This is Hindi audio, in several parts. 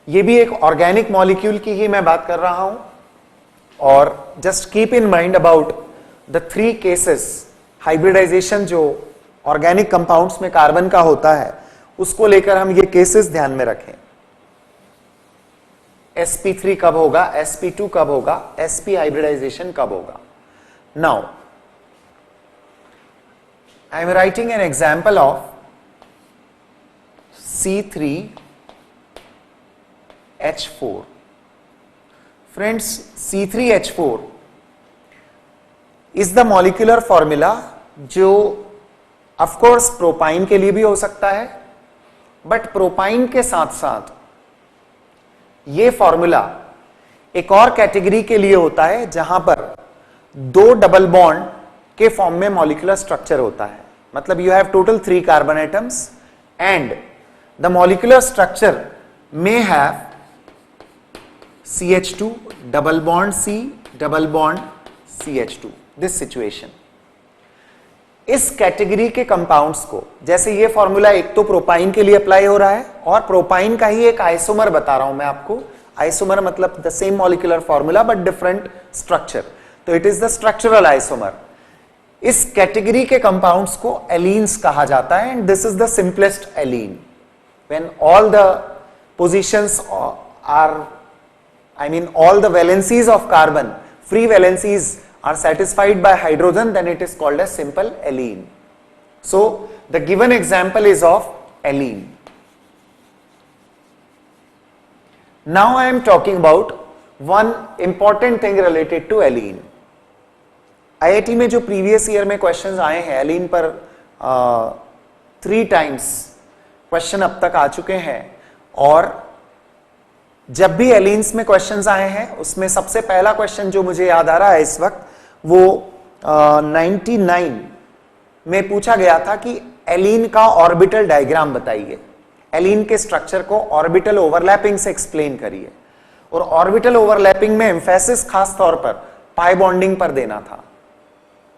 ये भी एक ऑर्गेनिक मॉलिक्यूल की ही मैं बात कर रहा हूं। और just keep in mind about the 3 cases hybridization जो ऑर्गेनिक कंपाउंड्स में कार्बन का होता है, उसको लेकर हम ये केसेस ध्यान में रखें। sp3 कब होगा, sp2 कब होगा, sp हाइब्रिडाइजेशन कब होगा। Now I am writing an example of C3H4। Friends, C3H4 is the molecular formula जो ऑफ कोर्स प्रोपाइन के लिए भी हो सकता है, बट प्रोपाइन के साथ साथ ये फॉर्मूला एक और कैटेगरी के लिए होता है जहां पर 2 डबल बॉन्ड के फॉर्म में मॉलिक्यूलर स्ट्रक्चर होता है। मतलब you have total 3 carbon atoms and the molecular structure may have CH2 double bond C double bond CH2, this situation. इस कैटेगरी के कंपाउंड्स को, जैसे ये फॉर्मूला एक तो प्रोपाइन के लिए अप्लाई हो रहा है और प्रोपाइन का ही एक आइसोमर बता रहा हूं मैं आपको। आइसोमर मतलब the same molecular formula but different structure, तो it is the structural isomer. इस कैटेगरी के कंपाउंड्स को एलीन्स कहा जाता है and this is the simplest allene. When all the positions are, I mean all the valencies of carbon, free valencies are satisfied by hydrogen, then it is called as simple alene. So the given example is of alene. Now I am talking about one important thing related to alene. IIT में जो previous year में questions आए हैं alene पर 3 times question अब तक आ चुके हैं, और जब भी एलीन्स में क्वेश्चंस आए हैं उसमें सबसे पहला क्वेश्चन जो मुझे याद आ रहा है इस वक्त, वो 99 में पूछा गया था कि एलीन का ऑर्बिटल डायग्राम बताइए, एलीन के स्ट्रक्चर को ऑर्बिटल ओवरलैपिंग से एक्सप्लेन करिए। और ऑर्बिटल ओवरलैपिंग में एम्फेसिस खास तौर पर पाई बॉन्डिंग पर देना था।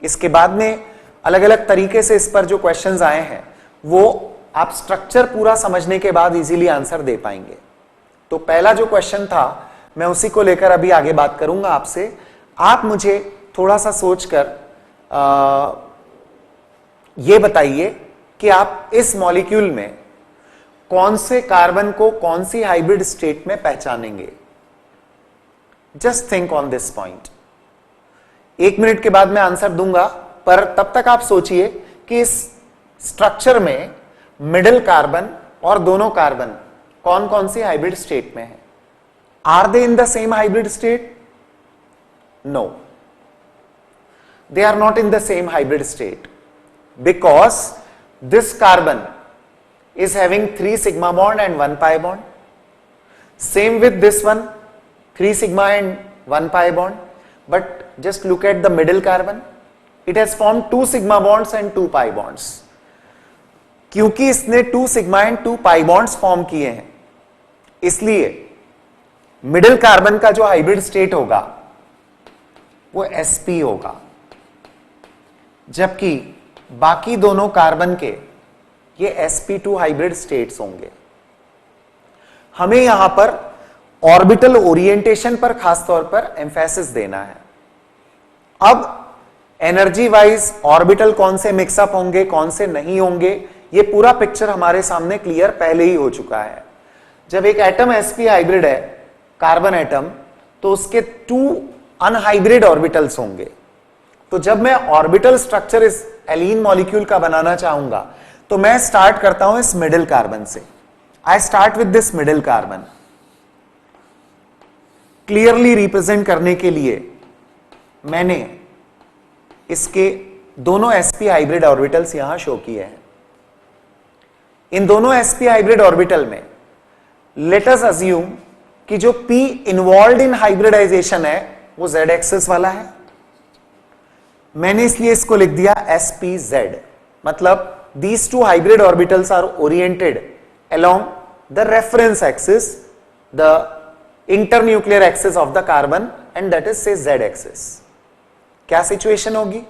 इसके बाद में अलग अलग तरीके से इस पर जो क्वेश्चंस आए हैं वो आप स्ट्रक्चर पूरा समझने के बाद इजीली आंसर दे पाएंगे। तो पहला जो क्वेश्चन था मैं उसी को लेकर अभी आगे बात करूंगा आपसे। आप मुझे थोड़ा सा सोचकर ये बताइए कि आप इस मॉलिक्यूल में कौन से कार्बन को कौन सी हाइब्रिड स्टेट में पहचानेंगे। Just think on this point. 1 minute के बाद मैं आंसर दूंगा, पर तब तक आप सोचिए कि इस स्ट्रक्चर में मिडिल कार्बन और दोनों कार्बन कौन कौन सी हाइब्रिड स्टेट में है। Are they in the same hybrid state? No, they are not in the same hybrid state because this carbon is having 3 sigma bond and 1 pi bond. Same with this one, 3 sigma and 1 pi bond. But just look at the middle carbon. It has formed 2 sigma bonds and 2 pi bonds. क्योंकि इसने 2 sigma and 2 pi bonds form किए हैं, इसलिए मिडिल कार्बन का जो हाइब्रिड स्टेट होगा वो sp होगा, जबकि बाकी दोनों कार्बन के ये sp2 हाइब्रिड स्टेट्स होंगे। हमें यहां पर ऑर्बिटल ओरिएंटेशन पर खासतौर पर एम्फेसिस देना है। अब एनर्जी वाइज ऑर्बिटल कौन से मिक्सअप होंगे कौन से नहीं होंगे, ये पूरा पिक्चर हमारे सामने क्लियर पहले ही हो चुका है। जब एक एटम sp हाइब्रिड है, कार्बन एटम, तो उसके 2 अनहाइब्रिड ऑर्बिटल्स होंगे। तो जब मैं ऑर्बिटल स्ट्रक्चर इस एलीन मॉलिक्यूल का बनाना चाहूंगा तो मैं स्टार्ट करता हूं इस मिडिल कार्बन से। I start with this middle carbon. Clearly represent करने के लिए मैंने इसके दोनों sp हाइब्रिड ऑर्बिटल्स यहां शो किए हैं। इन दोनों sp हाइब्रिड ऑर्बिटल में लेट अस अज्यूम कि जो p इन्वॉल्व्ड इन हाइब्रिडाइजेशन है वो z एक्सिस वाला है। मैंने इसलिए इसको लिख दिया sp(z), मतलब these 2 hybrid orbitals are oriented along the reference axis, the internuclear axis of the carbon, and that is say z axis. क्या सिचुएशन होगी?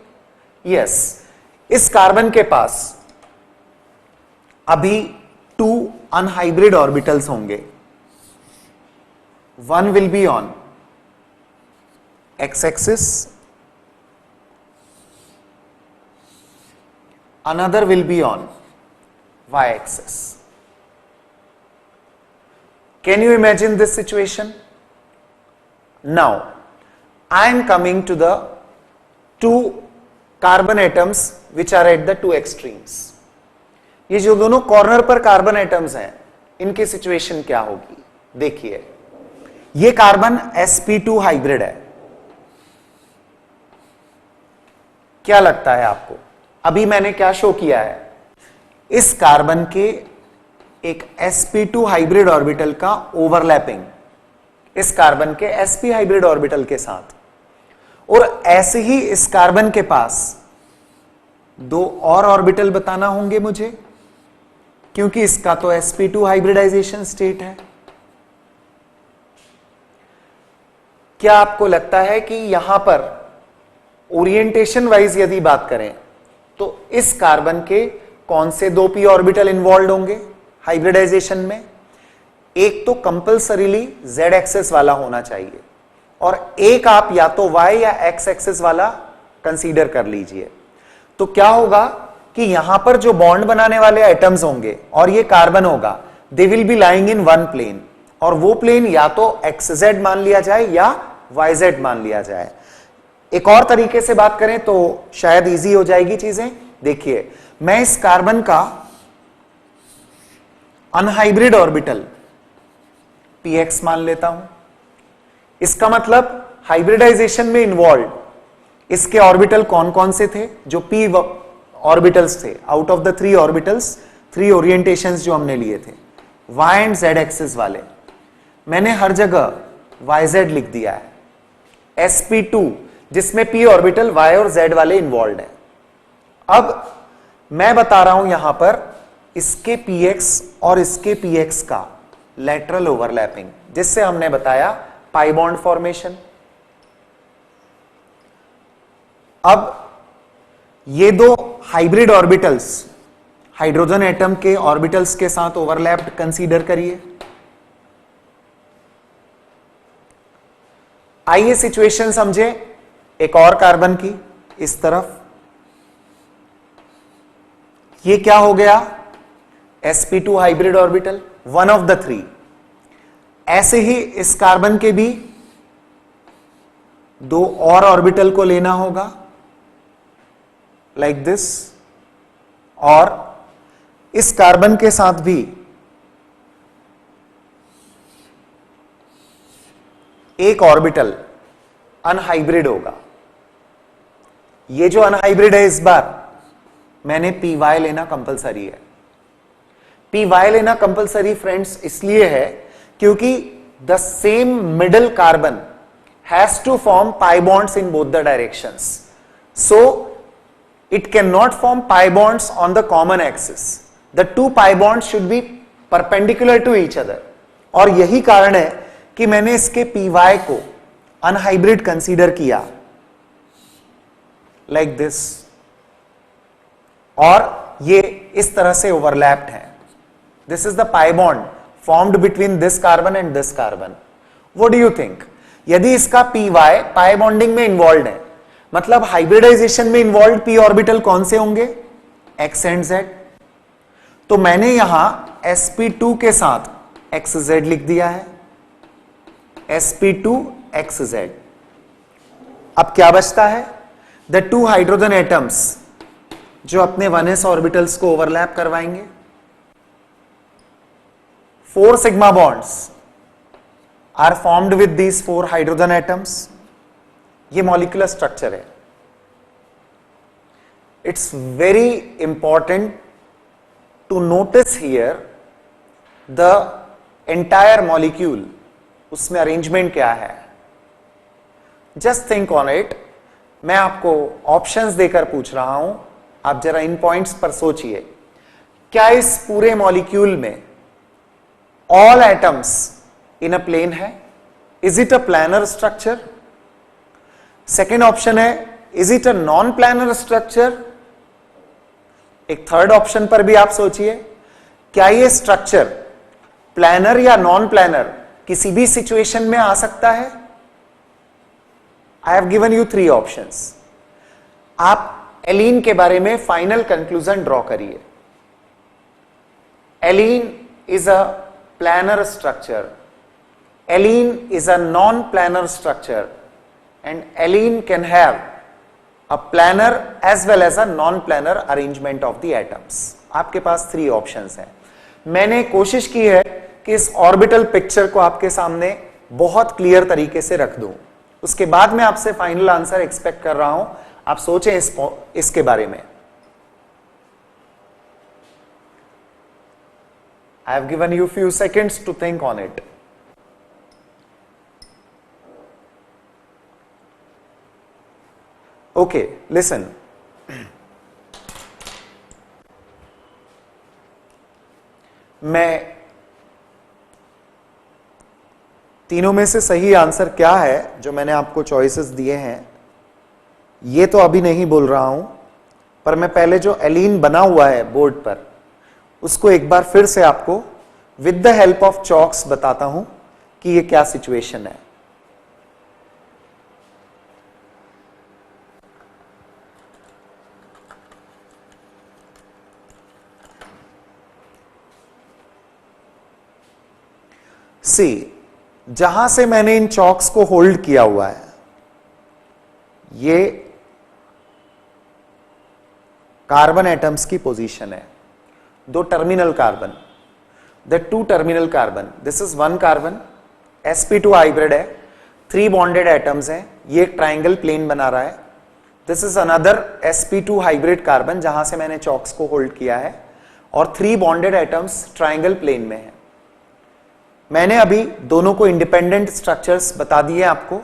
यस, इस कार्बन के पास अभी 2 अनहाइब्रिड ऑर्बिटल्स होंगे। one will be on x-axis, another will be on y-axis. Can you imagine this situation? Now, I am coming to the two carbon atoms which are at the two extremes. ये जो दोनों कॉर्नर पर कार्बन एटम्स हैं, इनकी सिचुएशन क्या होगी? देखिए, ये कार्बन sp2 हाइब्रिड है. क्या लगता है आपको? अभी मैंने क्या शो किया है? इस कार्बन के एक sp2 हाइब्रिड ऑर्बिटल का ओवरलैपिंग इस कार्बन के sp हाइब्रिड ऑर्बिटल के साथ, और ऐसे ही इस कार्बन के पास दो और ऑर्बिटल बताना होंगे मुझे, क्योंकि इसका तो sp2 हाइब्रिडाइजेशन स्टेट है. क्या आपको लगता है कि यहां पर ओरिएंटेशन वाइज यदि बात करें तो इस कार्बन के कौन से दो p ऑर्बिटल इन्वॉल्व होंगे हाइब्रिडाइजेशन में? एक तो कंपल्सरीली z एक्सेस वाला होना चाहिए, और एक आप या तो y या x एक्सेस वाला कंसीडर कर लीजिए. तो क्या होगा कि यहां पर जो बॉन्ड बनाने वाले एटम्स होंगे और ये कार्बन होगा, they will be lying in one plane, और वो प्लेन या तो xz मान लिया जाए या yz मान लिया जाए. एक और तरीके से बात करें तो शायद इजी हो जाएगी चीजें. देखिए, मैं इस कार्बन का अनहाइब्रिड ऑर्बिटल px मान लेता हूं. इसका मतलब हाइब्रिडाइजेशन में इन्वॉल्व इसके ऑर्बिटल कौन कौन से थे? जो p ऑर्बिटल्स थे. Out of the 3 orbitals, 3 orientations जो हमने लिए थे, y एंड z एक्सिस वाले, मैंने हर जगह yz लिख दिया है. sp2 जिसमें p ऑर्बिटल y और z वाले इन्वॉल्व है. अब मैं बता रहा हूं यहां पर इसके px और इसके px का लेटरल ओवरलैपिंग, जिससे हमने बताया पाई बॉन्ड फॉर्मेशन. अब ये दो हाइब्रिड ऑर्बिटल्स हाइड्रोजन एटम के ऑर्बिटल्स के साथ ओवरलैप्ड कंसीडर करिए. आइए सिचुएशन समझे एक और कार्बन की. इस तरफ ये क्या हो गया? sp2 hybrid orbital, one of the 3. ऐसे ही इस कार्बन के भी दो और ऑर्बिटल को लेना होगा, लाइक दिस, और इस कार्बन के साथ भी एक ऑर्बिटल अनहाइब्रिड होगा. ये जो अनहाइब्रिड है, इस बार मैंने py लेना कंपलसरी है. py लेना कंपलसरी फ्रेंड्स इसलिए है क्योंकि the same middle carbon has to form pi bonds in both the directions. So it cannot form pi bonds on the common axis. The two pi bonds should be perpendicular to each other. और यही कारण है कि मैंने इसके py को अनहाइब्रिड कंसीडर किया, लाइक दिस, और ये इस तरह से ओवरलैप्ड है. This is the pi bond formed between this carbon and this carbon. What do you think? यदि इसका py पाई बॉन्डिंग में इन्वॉल्व है, मतलब हाइब्रिडाइजेशन में इन्वॉल्व p ऑर्बिटल कौन से होंगे? x and z. तो मैंने यहां sp2 के साथ xz लिख दिया है, sp2 xz. अब क्या बचता है? द 2 हाइड्रोजन एटम्स जो अपने 1s ऑर्बिटल्स को ओवरलैप करवाएंगे. 4 sigma bonds are formed with these 4 hydrogen atoms. ये मॉलिक्यूलर स्ट्रक्चर है. It's very important to notice here the entire molecule, उसमें अरेंजमेंट क्या है. Just think on it. मैं आपको ऑप्शंस देकर पूछ रहा हूं, आप जरा इन पॉइंट्स पर सोचिए. क्या इस पूरे मॉलिक्यूल में all atoms in a plane है? Is it a planar structure? Second option है, is it a non planar structure? एक थर्ड ऑप्शन पर भी आप सोचिए, क्या ये स्ट्रक्चर प्लानर या नॉन प्लानर किसी भी सिचुएशन में आ सकता है। I have given you 3 options. आप एलीन के बारे में फाइनल कंक्लूजन ड्रॉ करिए। Allene is a planar structure, allene is a non planar structure, and allene can have a planar as well as a non-planar arrangement of the atoms। आपके पास 3 ऑप्शंस हैं। मैंने कोशिश की है कि इस ऑर्बिटल पिक्चर को आपके सामने बहुत क्लियर तरीके से रख दूं। उसके बाद मैं आपसे फाइनल आंसर एक्सपेक्ट कर रहा हूं। आप सोचें इसके बारे में। I have given you few seconds to think on it। Okay, listen। मैं तीनों में से सही आंसर क्या है जो मैंने आपको चॉइसेस दिए हैं ये तो अभी नहीं बोल रहा हूं, पर मैं पहले जो एलीन बना हुआ है बोर्ड पर उसको एक बार फिर से आपको with the help of chalks बताता हूं कि ये क्या सिचुएशन है। सी, जहां से मैंने इन चॉक्स को होल्ड किया हुआ है ये कार्बन एटम्स की पोजीशन है। 2 terminal carbon, the 2 terminal carbon, this is 1 carbon, sp2 hybrid है, 3 बॉन्डेड एटम्स हैं, ये एक ट्राइंगल प्लेन बना रहा है। This is another sp2 hybrid carbon जहां से मैंने चॉक्स को होल्ड किया है और 3 बॉन्डेड एटम्स ट्राइंगल प्लेन में है। मैंने अभी दोनों को इंडिपेंडेंट स्ट्रक्चर्स बता दिए आपको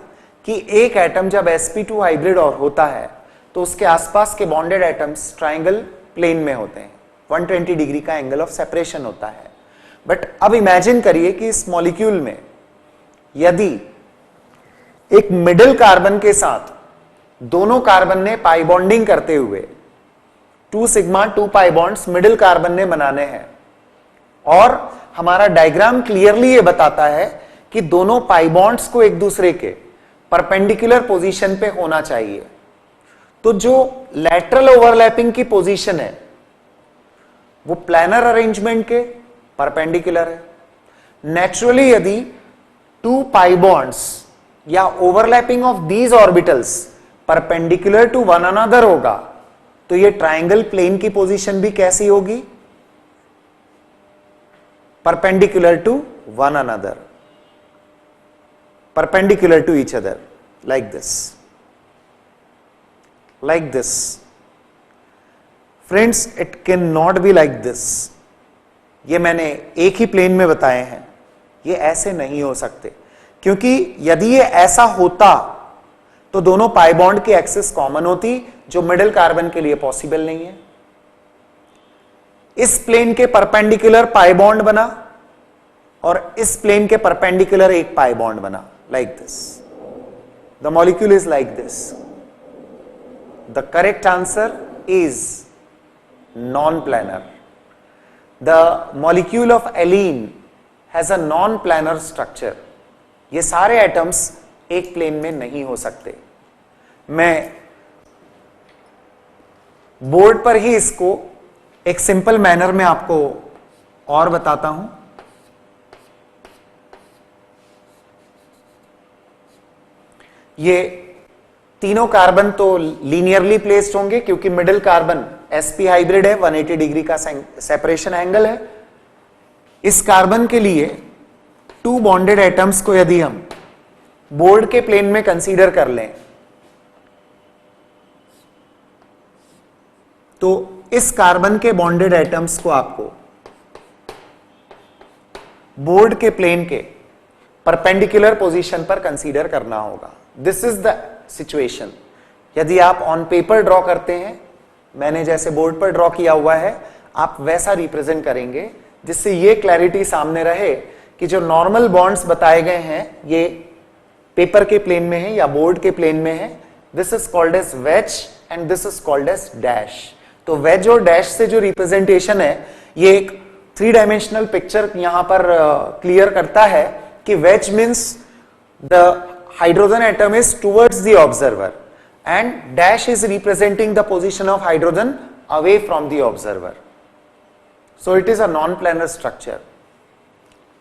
कि एक एटम जब sp2 हाइब्रिड और होता है तो उसके आसपास के बॉन्डेड एटम्स ट्राइंगल प्लेन में होते हैं, 120 डिग्री का एंगल ऑफ सेपरेशन होता है। बट अब इमेजिन करिए कि इस मॉलिक्यूल में यदि एक मिडिल कार्बन के साथ दोनों कार्बन ने पाई बॉन्डिंग करते हुए 2 sigma 2 pi bonds middle carbon ने बनाने हैं और हमारा डायग्राम क्लियरली ये बताता है कि दोनों पाई बॉन्ड्स को एक दूसरे के परपेंडिकुलर पोजीशन पे होना चाहिए, तो जो लैटरल ओवरलैपिंग की पोजीशन है वो प्लानर अरेंजमेंट के परपेंडिकुलर है। नेचुरली यदि 2 पाई बॉन्ड्स या overlapping of these orbitals perpendicular to one another होगा तो ये ट्राइंगल प्लेन की पोजीशन भी कैसी होगी? perpendicular to one another, perpendicular to each other, like this, like this। Friends, it cannot be like this। ये मैंने एक ही प्लेन में बताए हैं, ये ऐसे नहीं हो सकते, क्योंकि यदि ये ऐसा होता तो दोनों पाई बॉन्ड की एक्सिस कॉमन होती, जो मिडिल कार्बन के लिए पॉसिबल नहीं है। इस प्लेन के परपेंडिकुलर पाई बॉन्ड बना और इस प्लेन के परपेंडिकुलर एक पाई बॉन्ड बना, like this. The molecule is like this. The correct answer is non planar. The molecule of allene has a non planar structure. ये सारे एटम्स एक प्लेन में नहीं हो सकते। मैं बोर्ड पर ही इसको एक सिंपल मैनर में आपको और बताता हूं। ये तीनों कार्बन तो लीनियरली प्लेस्ड होंगे क्योंकि मिडिल कार्बन sp हाइब्रिड है, 180 डिग्री का सेपरेशन एंगल है। इस कार्बन के लिए 2 बॉन्डेड एटम्स को यदि हम बोर्ड के प्लेन में कंसीडर कर लें तो इस कार्बन के बॉन्डेड एटम्स को आपको बोर्ड के प्लेन के परपेंडिकुलर पोजीशन पर कंसीडर करना होगा। This is the situation. यदि आप ऑन पेपर ड्रॉ करते हैं, मैंने जैसे बोर्ड पर ड्रॉ किया हुआ है, आप वैसा रिप्रेजेंट करेंगे जिससे ये क्लैरिटी सामने रहे कि जो नॉर्मल बॉन्ड्स बताए गए हैं ये पेपर के प्लेन में है या बोर्ड के प्लेन में है। This is called as wedge and this is called as dash. तो वेज और डैश से जो रिप्रेजेंटेशन है ये एक 3 डायमेंशनल पिक्चर यहां पर क्लियर करता है कि wedge means the hydrogen atom is towards the observer and dash is representing the position of hydrogen away from the observer. So it is a non-planar structure.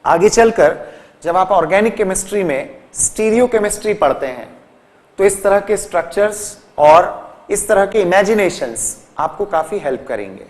आगे चलकर जब आप ऑर्गेनिक केमिस्ट्री में स्टीरियो केमिस्ट्री पढ़ते हैं तो इस तरह के स्ट्रक्चर्स और इस तरह के इमेजिनेशंस आपको काफी हेल्प करेंगे.